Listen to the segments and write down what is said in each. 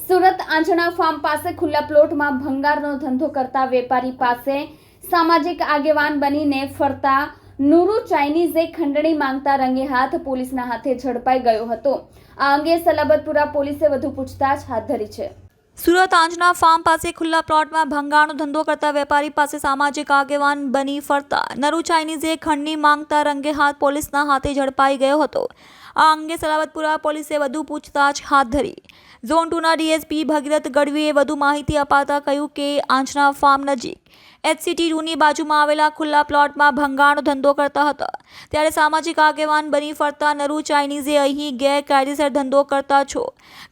સુરત આંજણા farm પાસે ખુલ્લા પ્લોટમાં ભંગારનો ધંધો કરતા વેપારી પાસે સામાજિક આગેવાન બનીને ફરતા નુરુ ચાઇનીઝે ખંડણી માંગતા રંગે હાથ પોલીસના હાથે ઝડપાઈ ગયો હતો। આ અંગે સલાબતપુરા પોલીસે વધુ પૂછતાછ હાથ ધરી છે। સુરત આંજણા ફાર્મ પાસે ખુલ્લા પ્લોટમાં ભંગારનો ધંધો કરતા વેપારી પાસે સામાજિક આગેવાન બની ફરતા નરુ ચાઇનીઝે ખંડણી માંગતા રંગે હાથ પોલીસના હાથે ઝડપાઈ ગયો હતો। આ અંગે સલાબતપુરા પોલીસે વધુ પૂછતાછ હાથ ધરી। ઝોન 2ના ડીએસપી ભગીરથ ગઢવીએ વધુ માહિતી અપાતા કહ્યું કે આંજણા ફાર્મ નજીક HCT રૂની બાજુમાં આવેલા ખુલ્લા પ્લોટમાં ભંગારનો ધંધો કરતા હતા, ત્યારે સામાજિક આગેવાન બની ફરતા નરુ ચાઇનીઝે અહીં ગેરકાયદેસર ધંધો કરતા છો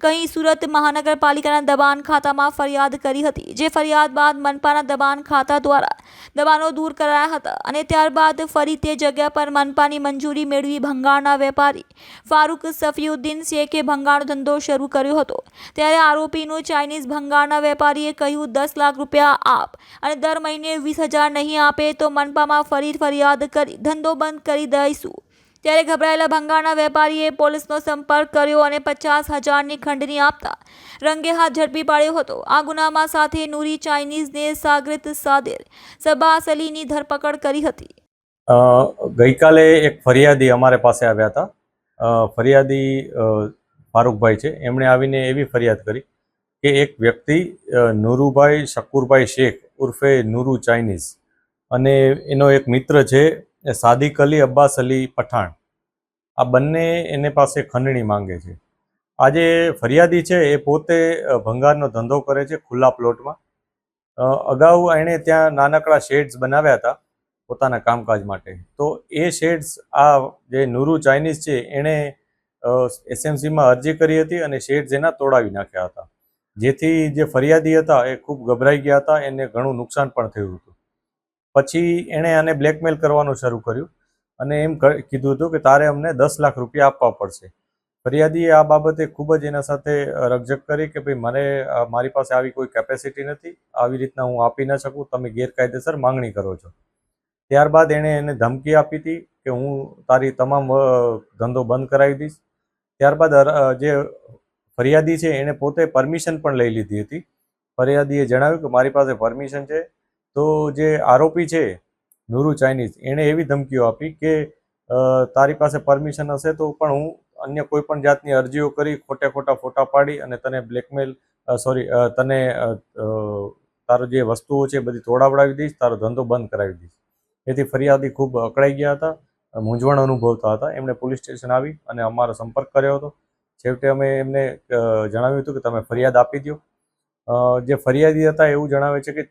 કહી સુરત મહાનગરપાલિકાના દબાણ ખાતામાં ફરિયાદ કરી હતી, જે ફરિયાદ બાદ મનપાના દબાણ ખાતા દ્વારા દબાણો દૂર કરાયા હતા અને ત્યારબાદ ફરી તે જગ્યા પર મનપાની મંજૂરી મેળવી ભંગારના વેપારી ફારૂક સફીઉદ્દીન શેખે ભંગારનો ધંધો શરૂ કર્યો હતો। ત્યારે આરોપીનું ચાઇનીઝ ભંગારના વેપારીએ કહ્યું 10 લાખ રૂપિયા આપ અને દર મહિને 20,000 નહીં આપે તો મનપામાં ફરી ફરિયાદ કરી ધંધો બંધ કરી દઈશું। ત્યારે ગભરાયેલા ભંગારના વેપારીએ પોલીસનો સંપર્ક કર્યો અને 50,000ની ખંડણી આપતા રંગે હાથ ઝડપી પાડ્યો હતો। આ ગુનામાં સાથે નુરી ચાઇનીઝને સાગરિત સાદેર સબાસ અલીની ધરપકડ કરી હતી। ગઈકાલે એક ફરિયાદી અમારે પાસે આવ્યા હતા। ફરિયાદી ફારૂકભાઈ છે, એમણે આવીને એવી ફરિયાદ કરી કે એક વ્યક્તિ નુરુભાઈ શકુરભાઈ શેખ ઉર્ફે નુરુ ચાઇનીઝ અને એનો એક મિત્ર છે સાદિક અલી અબ્બાસ અલી પઠાણ, આ બંને એને પાસે ખંડણી માંગે છે। આ જે ફરિયાદી છે એ પોતે ભંગારનો ધંધો કરે છે ખુલ્લા પ્લોટમાં। અગાઉ એણે ત્યાં નાનકડા શેડ્સ બનાવ્યા હતા પોતાના કામકાજ માટે, તો એ શેડ્સ આ જે નુરુ ચાઇનીઝ છે એણે SMCમાં અરજી કરી હતી અને શેડ્સ એના તોડાવી નાખ્યા હતા, જેથી જે ફરિયાદી હતા એ ખૂબ ગભરાઈ ગયા હતા, એને ઘણું નુકસાન પણ થયું હતું। પછી એણે આને બ્લેકમેલ કરવાનું શરૂ કર્યું અને એમ કીધું હતું કે તારે અમને 10 લાખ રૂપિયા આપવા પડશે। ફરિયાદીએ આ બાબતે ખૂબ જ એના સાથે રકઝક કરી કે ભાઈ મારી પાસે આવી કોઈ કેપેસિટી નથી, આવી રીતના હું આપી ન શકું, તમે ગેરકાયદેસર માંગણી કરો છો। ત્યારબાદ એણે એને ધમકી આપી હતી કે હું તારી તમામ ધંધો બંધ કરાવી દઈશ। ત્યારબાદ જે ફરિયાદી છે એણે પોતે પરમિશન પણ લઈ લીધી હતી। ફરિયાદીએ જણાવ્યું કે મારી પાસે પરમિશન છે, તો જે આરોપી છે નુરુ ચાઇનીઝ એણે એવી ધમકીઓ આપી કે તારી પાસે પરમિશન હશે તો પણ હું અન્ય કોઈ પણ જાતની અરજીઓ કરી ખોટા ફોટા પાડી અને તને તને તારો જે વસ્તુઓ છે બધી તોડાવડાવી દઈશ, તારો ધંધો બંધ કરાવી દઈશ। એથી ફરિયાદી ખૂબ અકળાઈ ગયા હતા, મૂંઝવણ અનુભવતા હતા। એમણે પોલીસ સ્ટેશન આવી અને અમારો સંપર્ક કર્યો હતો। છેવટે અમે એમને જણાવ્યું હતું કે તમે ફરિયાદ આપી દો। જે ફરિયાદી હતા એવું જણાવે છે કે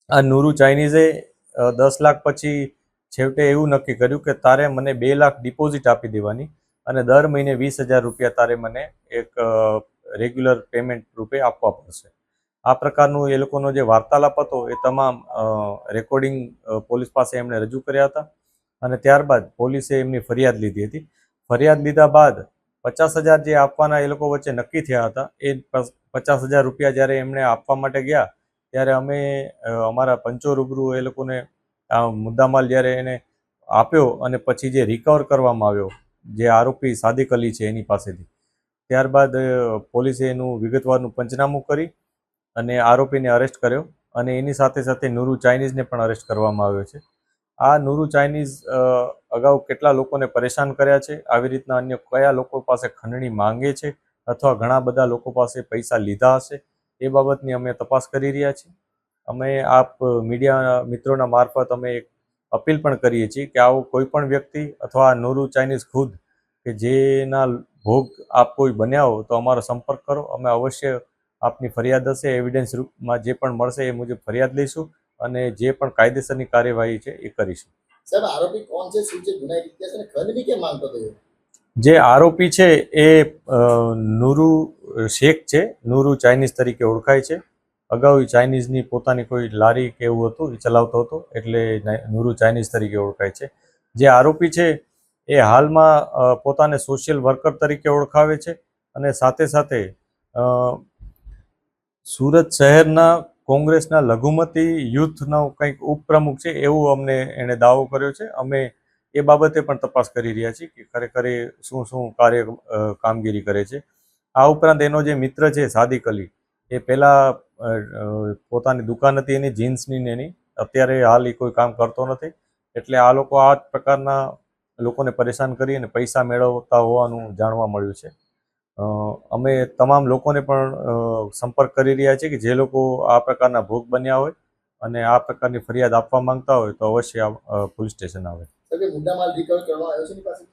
આ નુરુ ચાઇનીઝે 10 લાખ પછી છેવટે એવું નક્કી કર્યું કે તારે મને 2 લાખ ડિપોઝિટ આપી દેવાની અને દર મહિને 20,000 રૂપિયા તારે મને એક રેગ્યુલર પેમેન્ટ રૂપે આપવા પડશે। આ પ્રકારનું એ લોકોનો જે વાર્તાલાપ હતો એ તમામ રેકોર્ડિંગ પોલીસ પાસે એમણે રજૂ કર્યા હતા અને ત્યારબાદ પોલીસે એમની ફરિયાદ લીધી હતી। ફરિયાદ લીધા બાદ 50,000 જે આપવાના એ લોકો વચ્ચે નક્કી થયા હતા, એ 50,000 રૂપિયા જ્યારે એમણે આપવા માટે ગયા ત્યારે અમે અમારા પંચો રૂબરૂ એ લોકોને આ મુદ્દામાલ જ્યારે એને આપ્યો અને પછી જે રિકવર કરવામાં આવ્યો જે આરોપી સાદિક અલી છે એની પાસેથી, ત્યારબાદ પોલીસે એનું વિગતવારનું પંચનામું કરી અને આરોપીને અરેસ્ટ કર્યો અને એની સાથે સાથે નુરુ ચાઇનીઝને પણ અરેસ્ટ કરવામાં આવ્યો છે। આ નુરુ ચાઇનીઝ અગાઉ કેટલા લોકોને પરેશાન કર્યા છે, આવી રીતના અન્ય કયા લોકો પાસે ખંડણી માંગે છે અથવા ઘણા બધા લોકો પાસે પૈસા લીધા હશે, એ બાબતની અમે તપાસ કરી રહ્યા છીએ। અમે આપ મીડિયા મિત્રોના મારફત અમે એક અપીલ પણ કરીએ છીએ કે આવો કોઈ પણ વ્યક્તિ અથવા નુરુ ચાઇનીઝ ખુદ કે જેના ભોગ આપ કોઈ બન્યા હો તો અમારો સંપર્ક કરો। અમે અવશ્ય આપની ફરિયાદ હશે એવિડન્સ રૂપમાં જે પણ મળશે એ મુજબ ફરિયાદ લઈશું અને જે પણ કાયદેસરની કાર્યવાહી છે એ કરીશું। સાહેબ, આરોપી કોણ છે, શું છે, ગુનાહિત ઇતિહાસ અને ખંડણી કેમ માંગતો હતો? જે આરોપી છે એ નુરુ શેખ છે, નુરુ ચાઇનીઝ તરીકે ઓળખાય છે। અગાઉ ચાઇનીઝની પોતાની કોઈ લારી કે એવું હતું એ ચલાવતો હતો, એટલે નુરુ ચાઇનીઝ તરીકે ઓળખાય છે। જે આરોપી છે એ હાલમાં પોતાને સોશિયલ વર્કર તરીકે ઓળખાવે છે અને સાથે સાથે સુરત શહેરના કોંગ્રેસના લઘુમતી યુથનો કંઈક ઉપપ્રમુખ છે એવું અમને એણે દાવો કર્યો છે। અમે એ બાબતે પણ તપાસ કરી રહ્યા છીએ કે ખરેખર શું કામગીરી કરે છે। આ ઉપરાંત એનો જે મિત્ર છે સાદિક અલી, એ પહેલાં પોતાની દુકાન હતી એની જીન્સની ને એની, અત્યારે હાલ એ કોઈ કામ કરતો નથી. એટલે આ લોકો આ પ્રકારના લોકોને પરેશાન કરી અને પૈસા મેળવતા હોવાનું જાણવા મળ્યું છે. અમે તમામ લોકોને પણ સંપર્ક કરી રહ્યા છીએ કે જે લોકો આ પ્રકારના ભોગ બન્યા હોય અને આ પ્રકારની ફરિયાદ આપવા માંગતા હોય તો અવશ્ય પોલીસ સ્ટેશન આવે. સાહેબ, એ મુદ્દામાલ રિકવર કરવામાં આવ્યો છે એની પાસે?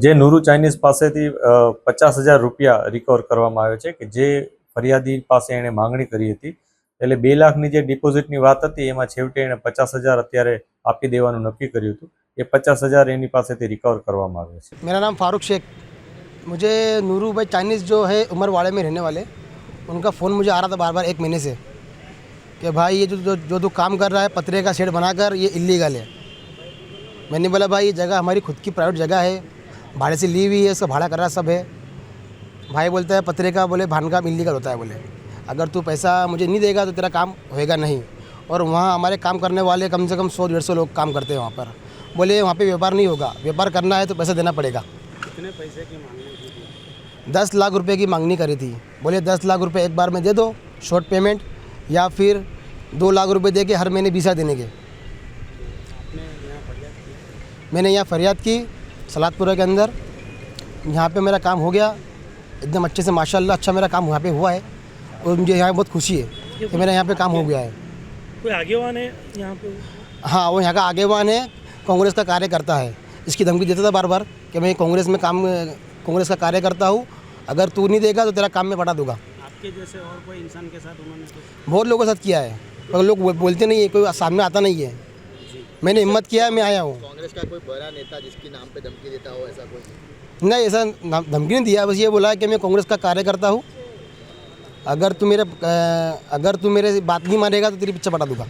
જે નૂરુ ચાઇનીઝ પાસેથી 50,000 રૂપિયા રિકવર કરવામાં આવ્યો છે કે જે ફરિયાદી પાસે એણે માંગણી કરી હતી. એટલે 2 લાખની જે ડિપોઝિટની વાત હતી એમાં છેવટે એણે 50,000 અત્યારે આપી દેવાનું નક્કી કર્યું હતું. એ 50,000 એની પાસેથી રિકવર કરવામાં આવ્યો છે. मेरा नाम फारूक शेख। मुझे नूरू भाई चाइनीज़ जो है उमरवाड़े में रहने वाले, उनका फ़ोन मुझे आ रहा था बार बार 1 महीने से कि भाई ये जो तू काम कर रहा है पतरे का शेड बनाकर, ये इलीगल है। मैंने बोला भाई ये जगह हमारी खुद की प्राइवेट जगह है, भाड़े से ली हुई है, इसका भाड़ा कर रहा सब है। भाई बोलता है पतरे का, बोले भान काम इलीगल होता है, बोले अगर तू पैसा मुझे नहीं देगा तो तेरा काम होएगा नहीं। और वहाँ हमारे काम करने वाले कम से कम 100-150 लोग काम करते हैं वहाँ पर। बोले वहाँ पे व्यापार नहीं होगा, व्यापार करना है तो पैसा देना पड़ेगा। कितने पैसे की मांगनी की थी? 10 लाख रुपए की मांगनी करी थी। बोले 10 लाख रुपए एक बार में दे दो शॉर्ट पेमेंट, या फिर 2 लाख रुपए दे के हर महीने 20 देने के। आपने यहाँ फरियाद की? मैंने यहाँ फरियाद की सलादपुरा के अंदर। यहाँ पे मेरा काम हो गया एकदम अच्छे से, माशाल्लाह अच्छा मेरा काम यहाँ पे हुआ है और मुझे यहाँ बहुत खुशी है कि मेरा यहाँ पे काम हो गया है। कोई आगेवान है यहाँ पे? हाँ, वो यहाँ का आगेवान है, कांग्रेस का कार्य करता है। इसकी धमकी देता था बार बार कि मैं कांग्रेस में कांग्रेस का कार्य करता हूँ, अगर तू नहीं देगा तो तेरा काम मैं बढ़ा दूंगा। आपके जैसे और कोई इंसान के साथ उन्होंने कुछ? बहुत लोगों के साथ किया है पर लोग बोलते नहीं है, कोई सामने आता नहीं है। मैंने हिम्मत किया है, मैं आया हूँ। कांग्रेस का कोई बड़ा नेता जिसके नाम पे धमकी देता हो ऐसा कोई? नहीं, ऐसा धमकी नहीं दिया, बस ये बोला है कि मैं कांग्रेस का कार्य करता हूँ, अगर तू मेरे बात नहीं मानेगा तो तेरी पीछे पटा दूंगा।